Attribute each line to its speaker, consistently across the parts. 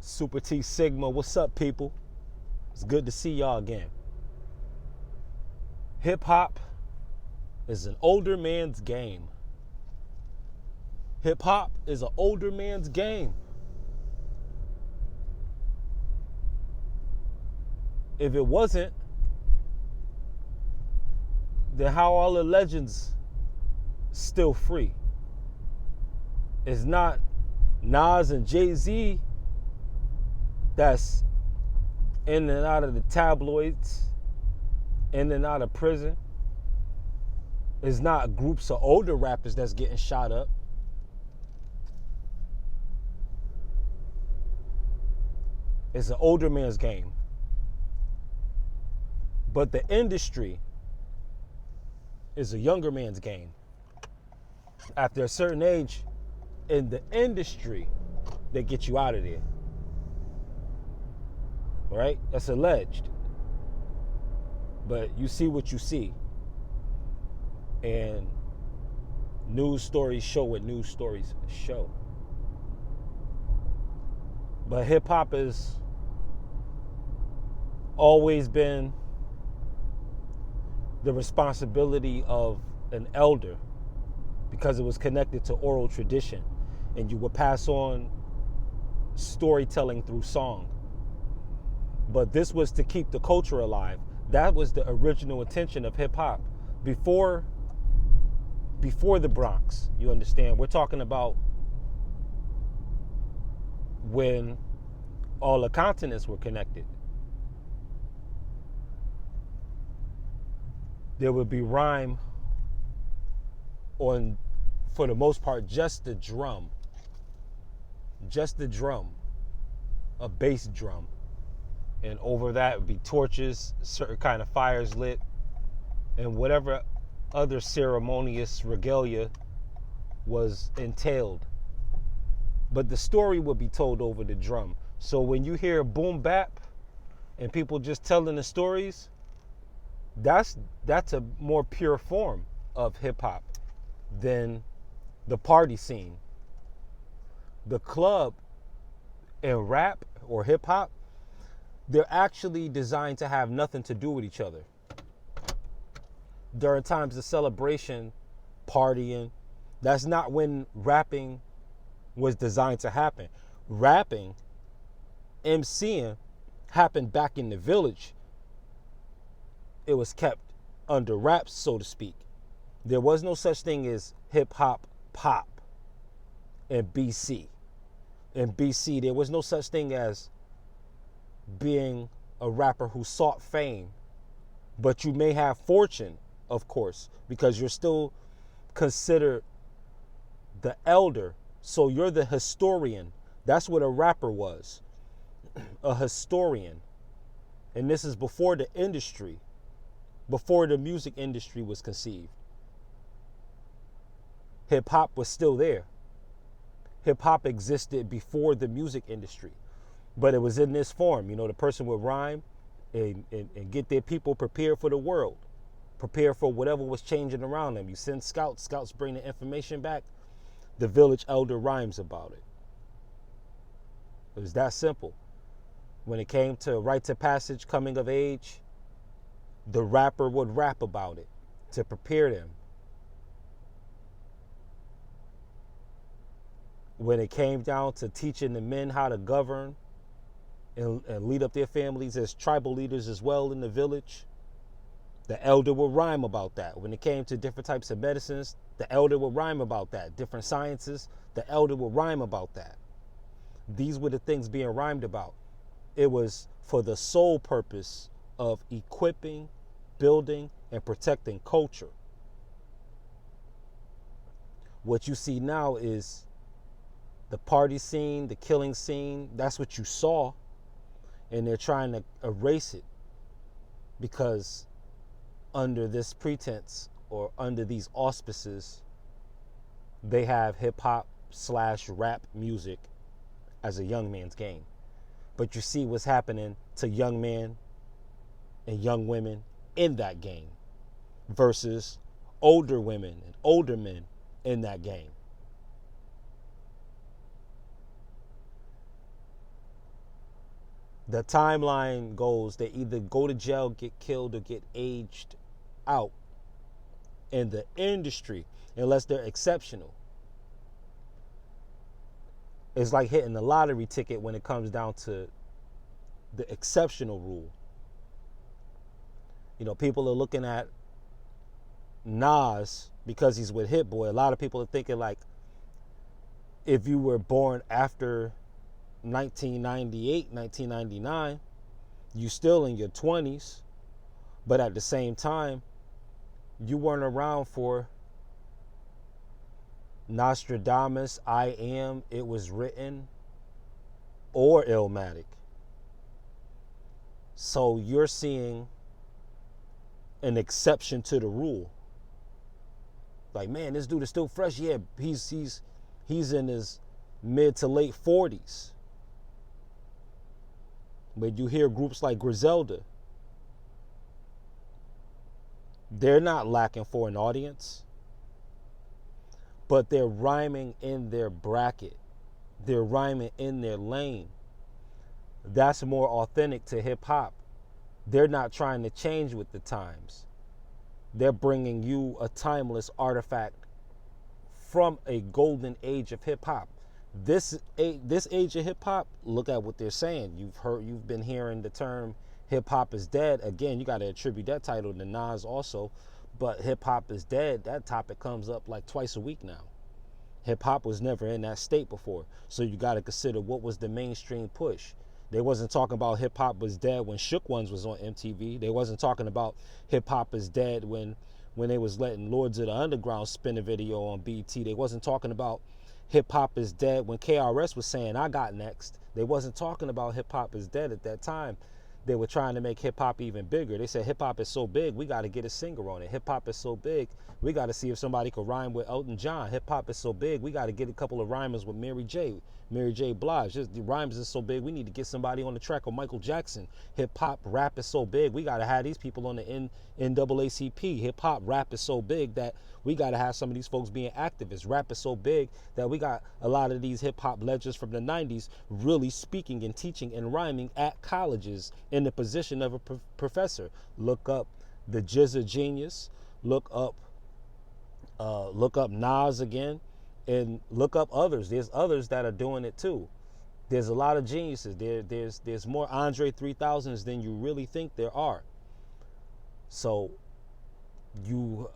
Speaker 1: Super T Sigma, what's up, people? It's good to see y'all again. Hip hop is an older man's game. Hip hop is an older man's game. If it wasn't, then how are all the legends still free? It's not Nas and Jay-Z that's in and out of the tabloids, in and out of prison. It's not groups of older rappers that's getting shot up. It's an older man's game. But the industry is a younger man's game. After a certain age in the industry, they get you out of there. Right? That's alleged. But you see what you see. And news stories show what news stories show. But hip hop has always been the responsibility of an elder because it was connected to oral tradition, and you would pass on storytelling through song. But this was to keep the culture alive. That was the original intention of hip hop before the Bronx. You understand? We're talking about when all the continents were connected. There would be rhyme on, for the most part, just the drum, a bass drum. And over that would be torches, certain kind of fires lit, and whatever other ceremonious regalia was entailed. But the story would be told over the drum. So when you hear boom bap and people just telling the stories, that's a more pure form of hip hop than the party scene. The club and rap or hip hop, they're actually designed to have nothing to do with each other. During times of celebration, partying, that's not when rapping was designed to happen. Rapping, MCing, happened back in the village. It was kept under wraps, so to speak. There was no such thing as hip hop pop in BC. In BC, there was no such thing as being a rapper who sought fame. But you may have fortune, of course, because you're still considered the elder. So you're the historian. That's what a rapper was, a historian. And this is before the industry, before the music industry was conceived. Hip hop was still there. Hip hop existed before the music industry, but it was in this form. You know, the person would rhyme and get their people prepared for the world, prepared for whatever was changing around them. You send scouts, scouts bring the information back. The village elder rhymes about it. It was that simple. When it came to rites of passage, coming of age, the rapper would rap about it to prepare them. When it came down to teaching the men how to govern and lead up their families as tribal leaders as well in the village, the elder would rhyme about that. When it came to different types of medicines, the elder would rhyme about that. Different sciences, the elder would rhyme about that. These were the things being rhymed about. It was for the sole purpose of equipping, building, and protecting culture. What you see now is the party scene, the killing scene. That's what you saw. And they're trying to erase it because under this pretense or under these auspices, they have hip hop / rap music as a young man's game. But you see what's happening to young men and young women in that game versus older women and older men in that game. The timeline goes they either go to jail, get killed, or get aged out in the industry unless they're exceptional. It's like hitting the lottery ticket when it comes down to the exceptional rule. You know, people are looking at Nas because he's with Hit Boy. A lot of people are thinking like if you were born after 1998, 1999, you still in your 20s, but at the same time, you weren't around for Nostradamus, I Am, It Was Written, or Illmatic. So you're seeing an exception to the rule. Like, man, this dude is still fresh. Yeah, he's in his mid to late 40s. But you hear groups like Griselda, they're not lacking for an audience, but they're rhyming in their bracket. They're rhyming in their lane. That's more authentic to hip hop. They're not trying to change with the times. They're bringing you a timeless artifact from a golden age of hip hop. This age of hip hop, look at what they're saying. You've been hearing the term hip hop is dead. Again, you got to attribute that title to Nas also. But hip hop is dead, that topic comes up like twice a week now. Hip hop was never in that state before. So you got to consider what was the mainstream push. They wasn't talking about hip hop was dead when Shook Ones was on MTV. They wasn't talking about hip hop is dead when they was letting Lords of the Underground spin a video on BT. They wasn't talking about hip hop is dead when KRS was saying I got next. They wasn't talking about hip hop is dead at that time. They were trying to make hip hop even bigger. They said hip hop is so big, we got to get a singer on it. Hip hop is so big, we got to see if somebody could rhyme with Elton John. Hip hop is so big, we got to get a couple of rhymers with Mary J. Blige. Just the rhymes is so big, we need to get somebody on the track with Michael Jackson. Hip hop rap is so big, we got to have these people on the NAACP. Hip hop rap is so big that we got to have some of these folks being activists. Rap is so big that we got a lot of these hip hop legends from the 90s really speaking and teaching and rhyming at colleges in the position of a professor. Look up the Jizza Genius. Look up Nas again, and look up others. There's others that are doing it too. There's a lot of geniuses. There's more Andre 3000s than you really think there are. So you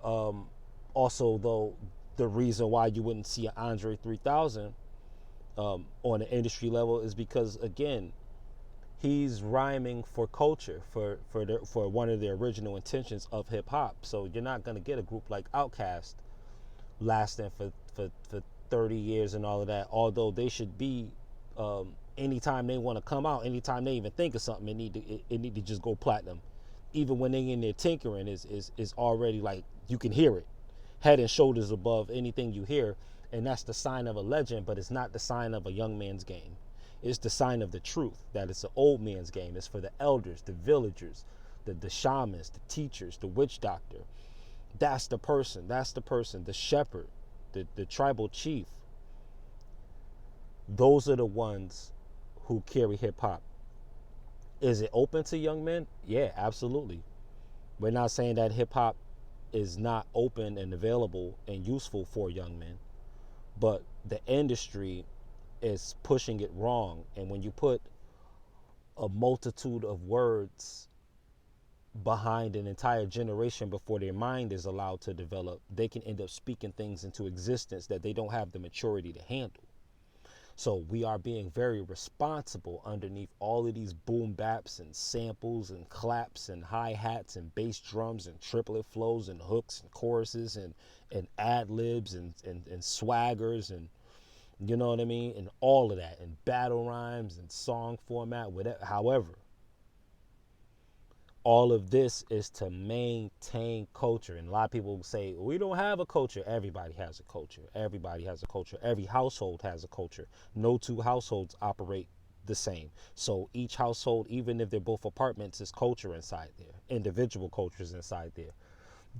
Speaker 1: also, though, the reason why you wouldn't see an Andre 3000 on an industry level is because, again, he's rhyming for culture, for one of the original intentions of hip hop. So you're not gonna get a group like Outkast lasting for 30 years and all of that. Although they should be, anytime they want to come out, anytime they even think of something, it need to just go platinum. Even when they in there tinkering, is already like you can hear it, head and shoulders above anything you hear, and that's the sign of a legend. But it's not the sign of a young man's game. It's the sign of the truth, that it's an old man's game. It's for the elders, the villagers, the shamans, the teachers, the witch doctor. That's the person, the shepherd, the tribal chief. Those are the ones who carry hip hop. Is it open to young men? Yeah, absolutely. We're not saying that hip hop is not open and available and useful for young men, but the industry is pushing it wrong. And when you put a multitude of words behind an entire generation before their mind is allowed to develop, they can end up speaking things into existence that they don't have the maturity to handle. So we are being very responsible underneath all of these boom baps and samples and claps and hi-hats and bass drums and triplet flows and hooks and choruses and ad-libs and swaggers and, you know what I mean, and all of that, and battle rhymes and song format, whatever. However, all of this is to maintain culture. And a lot of people say, we don't have a culture. Everybody has a culture. Everybody has a culture. Every household has a culture. No two households operate the same. So each household, even if they're both apartments, is culture inside there. Individual cultures inside there.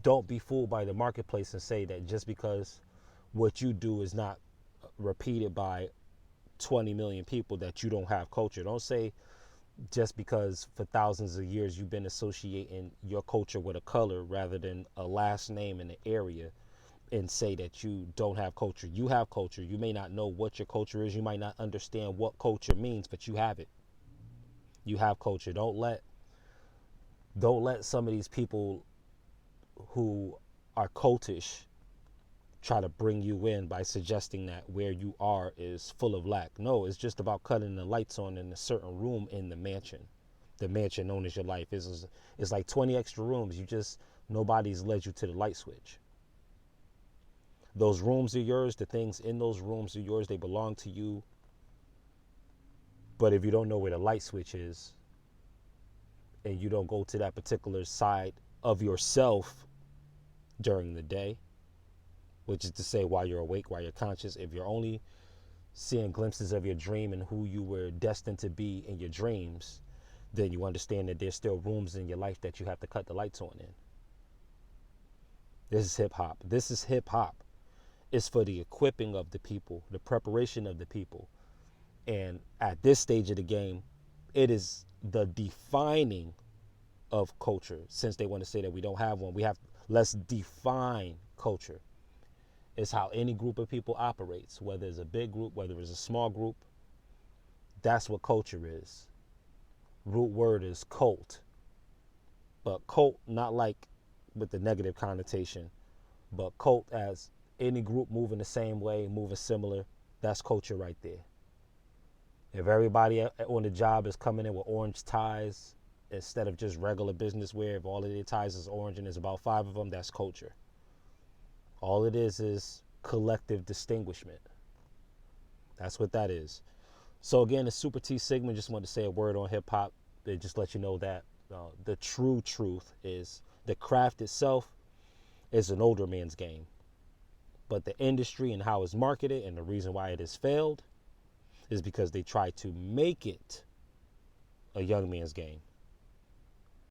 Speaker 1: Don't be fooled by the marketplace and say that just because what you do is not repeated by 20 million people that you don't have culture. Don't say just because for thousands of years you've been associating your culture with a color rather than a last name in the area, and say that you don't have culture. You have culture. You may not know what your culture is. You might not understand what culture means, but you have it. You have culture. Don't let some of these people who are cultish try to bring you in by suggesting that where you are is full of lack. No, it's just about cutting the lights on in a certain room in the mansion. The mansion known as your life is like 20 extra rooms. Nobody's led you to the light switch. Those rooms are yours. The things in those rooms are yours. They belong to you. But if you don't know where the light switch is, and you don't go to that particular side of yourself during the day, which is to say while you're awake, while you're conscious, if you're only seeing glimpses of your dream and who you were destined to be in your dreams, then you understand that there's still rooms in your life that you have to cut the lights on in. This is hip hop. This is hip hop. It's for the equipping of the people, the preparation of the people. And at this stage of the game, it is the defining of culture. Since they want to say that we don't have one, let's define culture. It's how any group of people operates, whether it's a big group, whether it's a small group. That's what culture is. Root word is cult. But cult, not like with the negative connotation, but cult as any group moving the same way, moving similar. That's culture right there. If everybody on the job is coming in with orange ties instead of just regular business wear, if all of their ties is orange and there's about 5 of them, that's culture. All it is collective distinguishment. That's what that is. So again, the Super T Sigma, just wanted to say a word on hip hop. They just let you know that the true truth is the craft itself is an older man's game. But the industry and how it's marketed and the reason why it has failed is because they try to make it a young man's game.